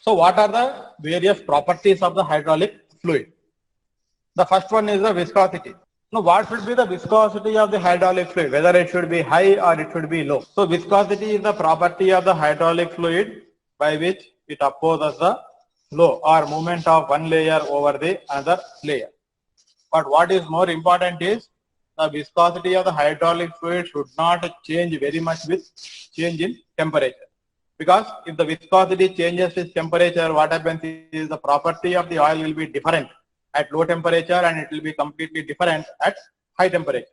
So what are the various properties of the hydraulic fluid? The first one is the viscosity. Now, what should be the viscosity of the hydraulic fluid? Whether it should be high or it should be low. So viscosity is the property of the hydraulic fluid by which it opposes the flow or movement of one layer over the another layer. But what is more important is the viscosity of the hydraulic fluid should not change very much with change in temperature. Because if the viscosity changes with temperature, what happens is the property of the oil will be different at low temperature and it will be completely different at high temperature.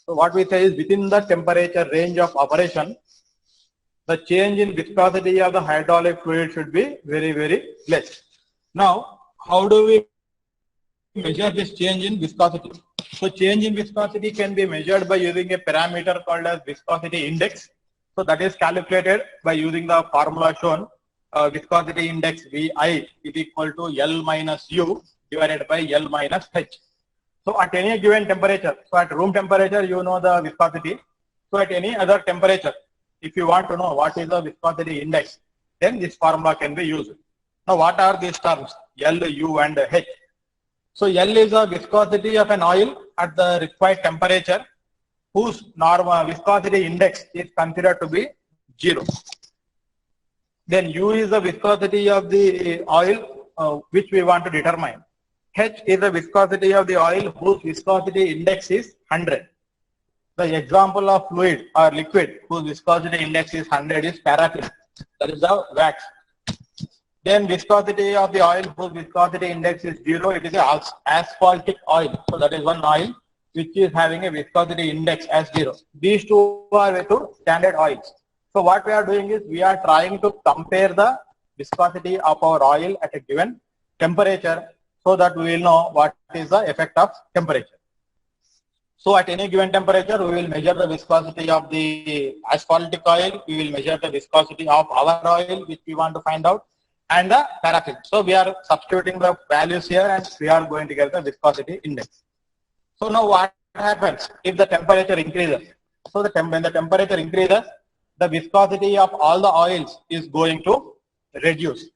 So what we say is within the temperature range of operation, the change in viscosity of the hydraulic fluid should be very, very less. Now, how do we measure this change in viscosity? So change in viscosity can be measured by using a parameter called as viscosity index. So that is calculated by using the formula shown. Viscosity index VI is equal to L minus U divided by L minus H. So at any given temperature, so at room temperature you know the viscosity. So at any other temperature, if you want to know what is the viscosity index, then this formula can be used. Now what are these terms L, U and H? So L is the viscosity of an oil at the required temperature whose normal viscosity index is considered to be 0. Then U is the viscosity of the oil which we want to determine. H is the viscosity of the oil whose viscosity index is 100. The example of fluid or liquid whose viscosity index is 100 is paraffin. That is the wax. Then viscosity of the oil whose viscosity index is 0, it is a asphaltic oil. So that is one oil which is having a viscosity index as 0. These two are the two standard oils. So what we are doing is we are trying to compare the viscosity of our oil at a given temperature so that we will know what is the effect of temperature. So at any given temperature, we will measure the viscosity of the asphaltic oil, we will measure the viscosity of our oil which we want to find out, and the paraffin. So we are substituting the values here and we are going to get the viscosity index. So now what happens if the temperature increases? So when the temperature increases, the viscosity of all the oils is going to reduce.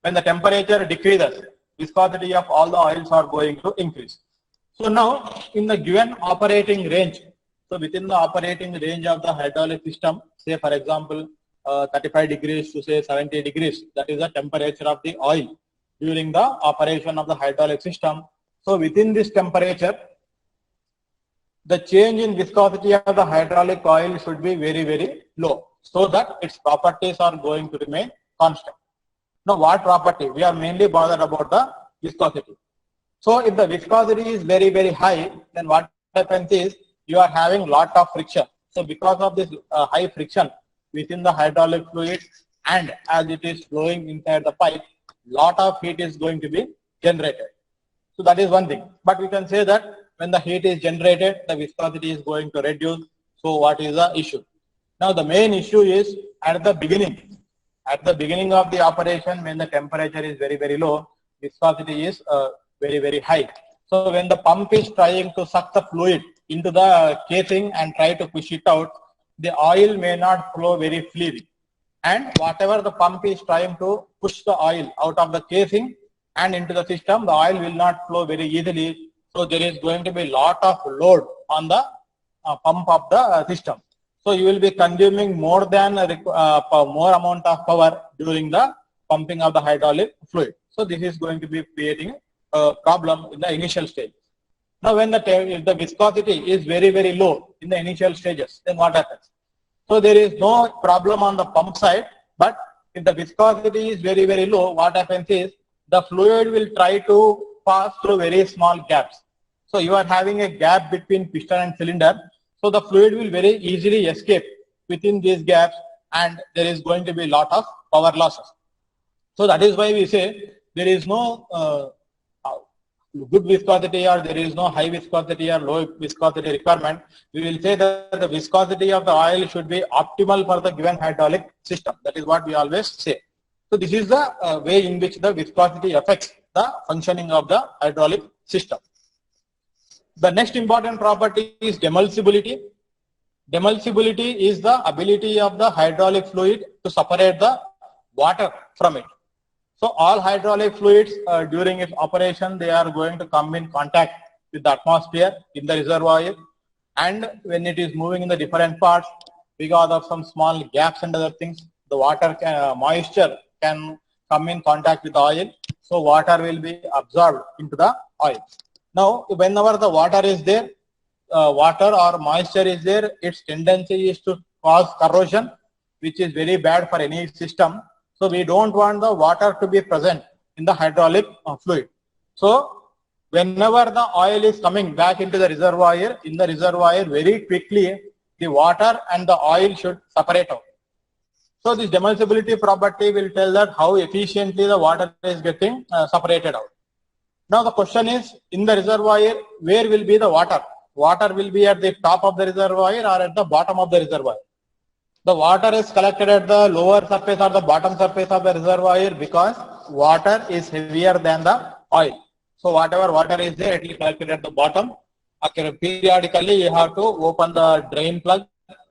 When the temperature decreases, viscosity of all the oils are going to increase. So now in the given operating range, so within the operating range of the hydraulic system, say for example 35 degrees to say 70 degrees, that is the temperature of the oil during the operation of the hydraulic system. So within this temperature, the change in viscosity of the hydraulic oil should be very, very low so that its properties are going to remain constant. Now what property? We are mainly bothered about the viscosity. So if the viscosity is very, very high, then what happens is you are having lot of friction. So because of this high friction within the hydraulic fluid and as it is flowing inside the pipe, lot of heat is going to be generated. So that is one thing. But we can say that when the heat is generated, the viscosity is going to reduce. So what is the issue? Now the main issue is at the beginning. At the beginning of the operation, when the temperature is very, very low, viscosity is very, very high. So when the pump is trying to suck the fluid into the casing and try to push it out, the oil may not flow very freely. And whatever the pump is trying to push the oil out of the casing and into the system, the oil will not flow very easily. So there is going to be a lot of load on the pump of the system. So you will be consuming more than more amount of power during the pumping of the hydraulic fluid. So this is going to be creating a problem in the initial stage. Now when if the viscosity is very, very low in the initial stages, then what happens? So there is no problem on the pump side, but if the viscosity is very, very low, what happens is the fluid will try to pass through very small gaps. So you are having a gap between piston and cylinder. So the fluid will very easily escape within these gaps and there is going to be a lot of power losses. So that is why we say there is no good viscosity or there is no high viscosity or low viscosity requirement. We will say that the viscosity of the oil should be optimal for the given hydraulic system. That is what we always say. So this is the way in which the viscosity affects the functioning of the hydraulic system. The next important property is demulsibility. Demulsibility is the ability of the hydraulic fluid to separate the water from it. So all hydraulic fluids during its operation, they are going to come in contact with the atmosphere in the reservoir, and when it is moving in the different parts, because of some small gaps and other things, the water moisture can come in contact with the oil, so water will be absorbed into the oil. Now, whenever the water is there, water or moisture is there, its tendency is to cause corrosion, which is very bad for any system. So we don't want the water to be present in the hydraulic fluid. So whenever the oil is coming back into the reservoir, in the reservoir, very quickly the water and the oil should separate out. So this demulsibility property will tell that how efficiently the water is getting separated out. Now the question is, in the reservoir, where will be the water? Water will be at the top of the reservoir or at the bottom of the reservoir. The water is collected at the lower surface or the bottom surface of the reservoir because water is heavier than the oil. So whatever water is there, it will be collected at the bottom. Okay, periodically you have to open the drain plug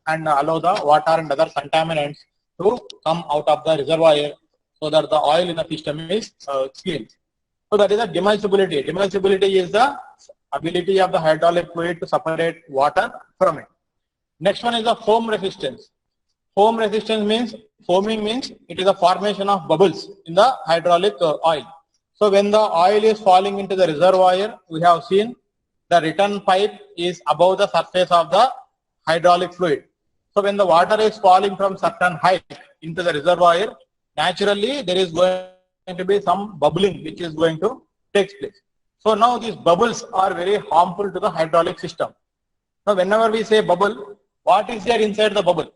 and allow the water and other contaminants to come out of the reservoir so that the oil in the system is clean. So that is the demulsibility. Demulsibility is the ability of the hydraulic fluid to separate water from it. Next one is the foam resistance. Foam resistance means, foaming means it is a formation of bubbles in the hydraulic oil. So when the oil is falling into the reservoir, we have seen the return pipe is above the surface of the hydraulic fluid. So when the water is falling from certain height into the reservoir, naturally there is going to be some bubbling which is going to take place. So now these bubbles are very harmful to the hydraulic system. Now whenever we say bubble, what is there inside the bubble?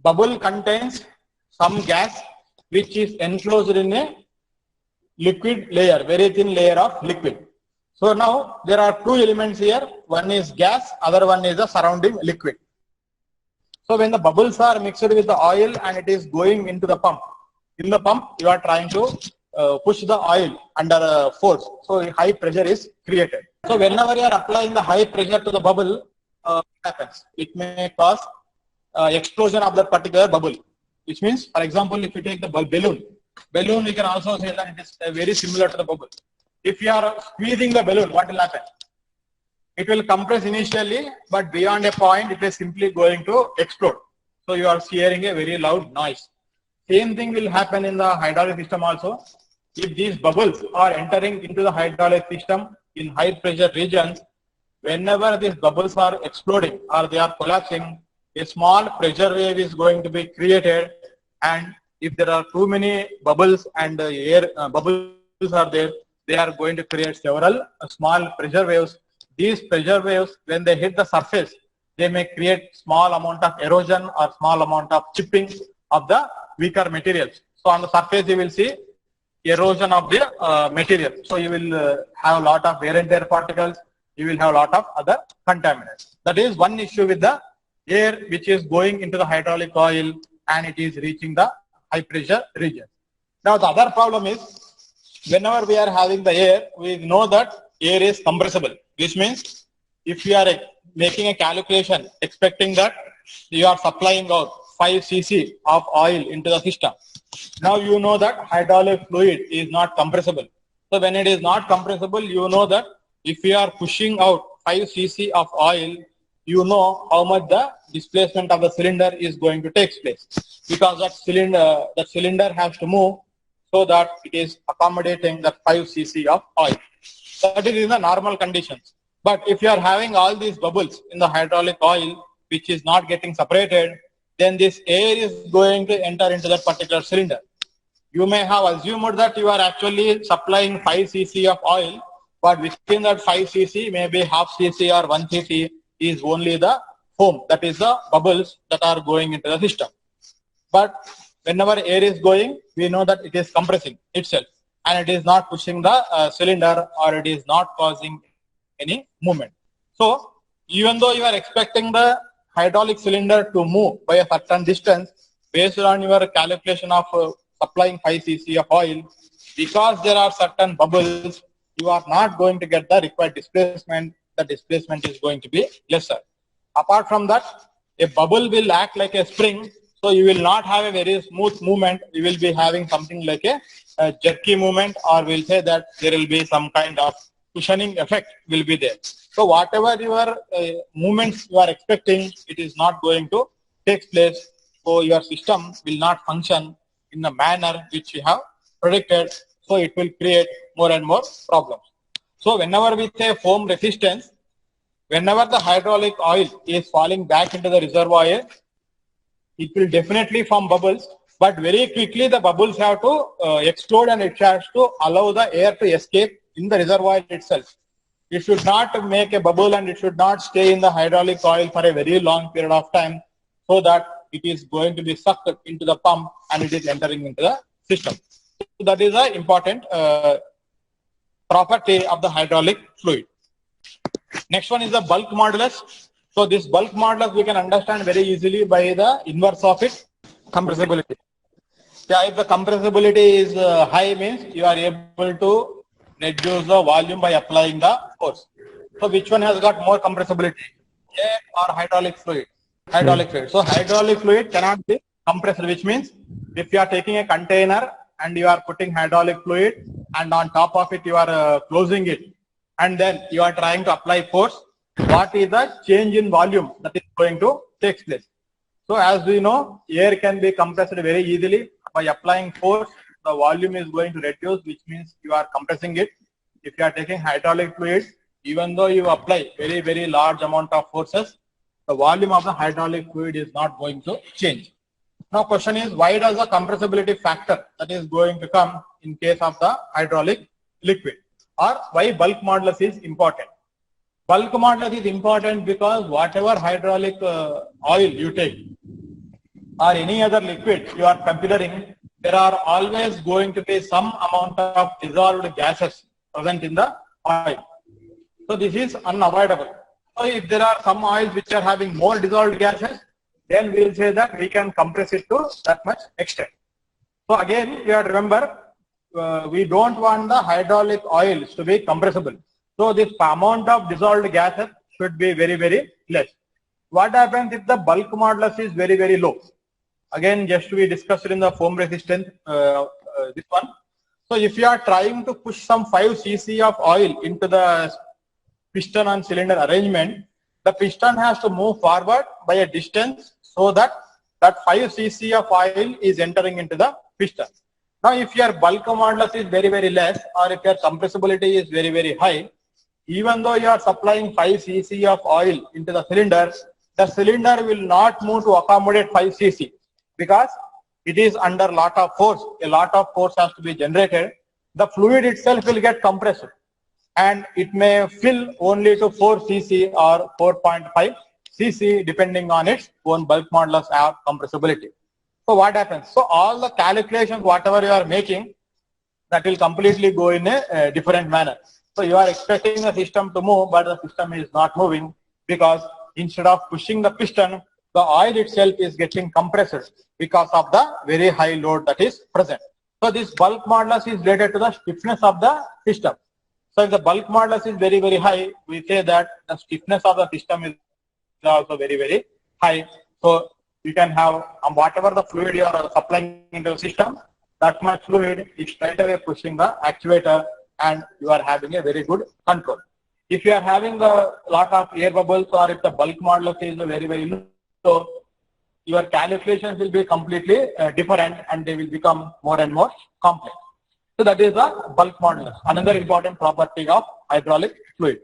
Bubble contains some gas which is enclosed in a liquid layer, very thin layer of liquid. So now there are two elements here. One is gas, other one is the surrounding liquid. So when the bubbles are mixed with the oil and it is going into the pump, in the pump you are trying to push the oil under force. So high pressure is created. So whenever you are applying the high pressure to the bubble, what happens? It may cause explosion of that particular bubble. Which means, for example, if you take the balloon, we can also say that it is very similar to the bubble. If you are squeezing the balloon, what will happen? It will compress initially, but beyond a point, it is simply going to explode. So you are hearing a very loud noise. Same thing will happen in the hydraulic system also. If these bubbles are entering into the hydraulic system in high pressure regions, whenever these bubbles are exploding or they are collapsing, a small pressure wave is going to be created, and if there are too many bubbles and air bubbles are there, they are going to create several small pressure waves. These pressure waves, when they hit the surface, they may create small amount of erosion or small amount of chipping of the weaker materials. So on the surface you will see erosion of the material. So you will have a lot of wear and tear particles, you will have a lot of other contaminants. That is one issue with the air which is going into the hydraulic oil and it is reaching the high pressure region. Now the other problem is, whenever we are having the air, we know that air is compressible. Which means if you are making a calculation expecting that you are supplying out 5 cc of oil into the system. Now you know that hydraulic fluid is not compressible. So when it is not compressible, you know that if you are pushing out 5 cc of oil, you know how much the displacement of the cylinder is going to take place, because that cylinder has to move so that it is accommodating that 5 cc of oil. That is in the normal conditions. But if you are having all these bubbles in the hydraulic oil which is not getting separated, then this air is going to enter into that particular cylinder. You may have assumed that you are actually supplying 5 cc of oil, but within that 5 cc, maybe half cc or 1 cc is only the foam, that is the bubbles that are going into the system. But whenever air is going, we know that it is compressing itself and it is not pushing the cylinder, or it is not causing any movement. So even though you are expecting the hydraulic cylinder to move by a certain distance based on your calculation of supplying 5 cc of oil, because there are certain bubbles, you are not going to get the required displacement. The displacement is going to be lesser. Apart from that, a bubble will act like a spring. So you will not have a very smooth movement. You will be having something like a jerky movement, or we'll say that there will be some kind of cushioning effect will be there. So whatever your movements you are expecting, it is not going to take place. So your system will not function in the manner which you have predicted. So it will create more and more problems. So whenever we say foam resistance, whenever the hydraulic oil is falling back into the reservoir, it will definitely form bubbles, but very quickly the bubbles have to explode, and it has to allow the air to escape in the reservoir itself. It should not make a bubble, and it should not stay in the hydraulic oil for a very long period of time, so that it is going to be sucked into the pump and it is entering into the system. So that is an important property of the hydraulic fluid. Next one is the bulk modulus. So this bulk modulus we can understand very easily by the inverse of its compressibility. Yeah, if the compressibility is high, means you are able to reduce the volume by applying the force. So which one has got more compressibility, air or hydraulic fluid? Hydraulic fluid. So hydraulic fluid cannot be compressed, which means if you are taking a container and you are putting hydraulic fluid, and on top of it you are closing it, and then you are trying to apply force, what is the change in volume that is going to take place? So as we know, air can be compressed very easily by applying force. The volume is going to reduce, which means you are compressing it. If you are taking hydraulic fluid, even though you apply very large amount of forces, the volume of the hydraulic fluid is not going to change. Now question is, why does the compressibility factor that is going to come in case of the hydraulic liquid, or why bulk modulus is important? Bulk modulus is important because whatever hydraulic oil you take or any other liquid you are considering, there are always going to be some amount of dissolved gases present in the oil. So this is unavoidable. So if there are some oils which are having more dissolved gases, then we will say that we can compress it to that much extent. So again, you have to remember, we don't want the hydraulic oils to be compressible. So this amount of dissolved gases should be very less. What happens if the bulk modulus is very low? Again, just we discussed in the foam resistance, this one. So if you are trying to push some 5 cc of oil into the piston and cylinder arrangement, the piston has to move forward by a distance so that 5 cc of oil is entering into the piston. Now, if your bulk modulus is very less, or if your compressibility is very high, even though you are supplying 5 cc of oil into the cylinder will not move to accommodate 5 cc because it is under lot of force. A lot of force has to be generated. The fluid itself will get compressed, and it may fill only to 4 cc or 4.5 cc depending on its own bulk modulus or compressibility. So what happens? So all the calculations, whatever you are making, that will completely go in a different manner. So you are expecting the system to move, but the system is not moving because instead of pushing the piston, the oil itself is getting compressed because of the very high load that is present. So this bulk modulus is related to the stiffness of the system. So if the bulk modulus is very high, we say that the stiffness of the system is also very high. So you can have whatever the fluid you are supplying into the system, that much fluid is straight away pushing the actuator, and you are having a very good control. If you are having a lot of air bubbles, or if the bulk modulus is very low, your calculations will be completely different, and they will become more and more complex. So that is the bulk modulus, another important property of hydraulic fluid.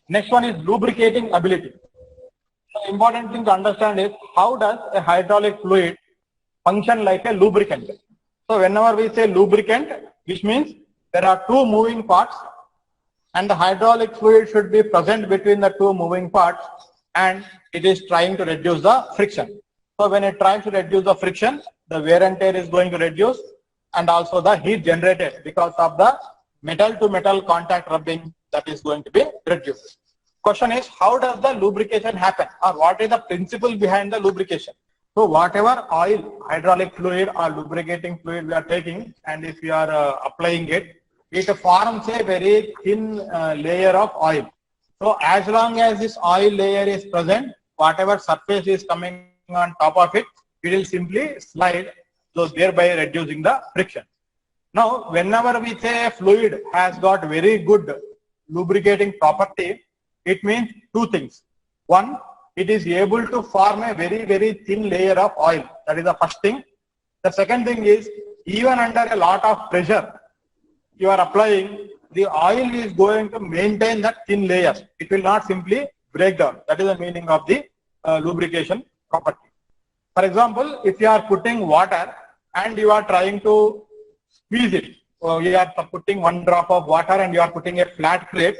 Next one is lubricating ability. The important thing to understand is, how does a hydraulic fluid function like a lubricant? So whenever we say lubricant, which means there are 2 moving parts, and the hydraulic fluid should be present between the 2 moving parts, and it is trying to reduce the friction. So when it tries to reduce the friction, the wear and tear is going to reduce, and also the heat generated because of the metal to metal contact rubbing, that is going to be reduced. Question is, how does the lubrication happen, or what is the principle behind the lubrication? So whatever oil, hydraulic fluid or lubricating fluid we are taking, and if you are applying it, it forms a very thin layer of oil. So as long as this oil layer is present, whatever surface is coming on top of it, it will simply slide, so thereby reducing the friction. Now, whenever we say a fluid has got very good lubricating property, it means two things. One, it is able to form a very, very thin layer of oil. That is the first thing. The second thing is, even under a lot of pressure you are applying, the oil is going to maintain that thin layer. It will not simply break down. That is the meaning of the lubrication property. For example, if you are putting water and you are trying to squeeze it, you are putting one drop of water and you are putting a flat plate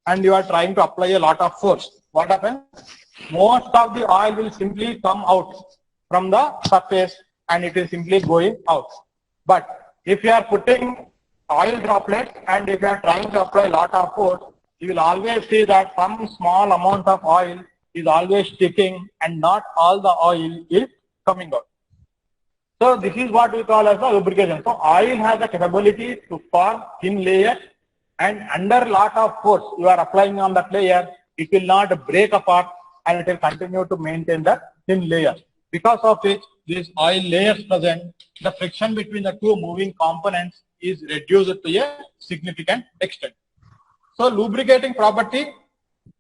and you are trying to apply a lot of force. What happens? Most of the oil will simply come out from the surface and it is simply going out. But if you are putting oil droplets and if you are trying to apply a lot of force, you will always see that some small amount of oil is always sticking and not all the oil is coming out. So this is what we call as a lubrication. So oil has the capability to form thin layer, and under lot of force you are applying on that layer, it will not break apart and it will continue to maintain the thin layer. Because of which these oil layers present, the friction between the two moving components is reduced to a significant extent. So lubricating property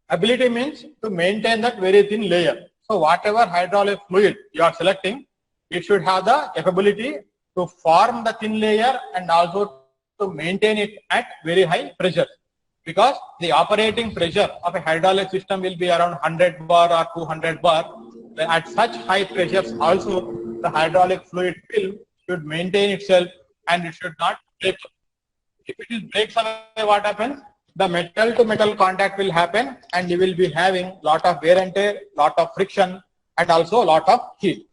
ability means to maintain that very thin layer. So whatever hydraulic fluid you are selecting, it should have the capability to form the thin layer and also to maintain it at very high pressure. Because the operating pressure of a hydraulic system will be around 100 bar or 200 bar. At such high pressures also, the hydraulic fluid film should maintain itself and it should not break. If it is breaks away, what happens? The metal to metal contact will happen and you will be having lot of wear and tear, lot of friction and also lot of heat.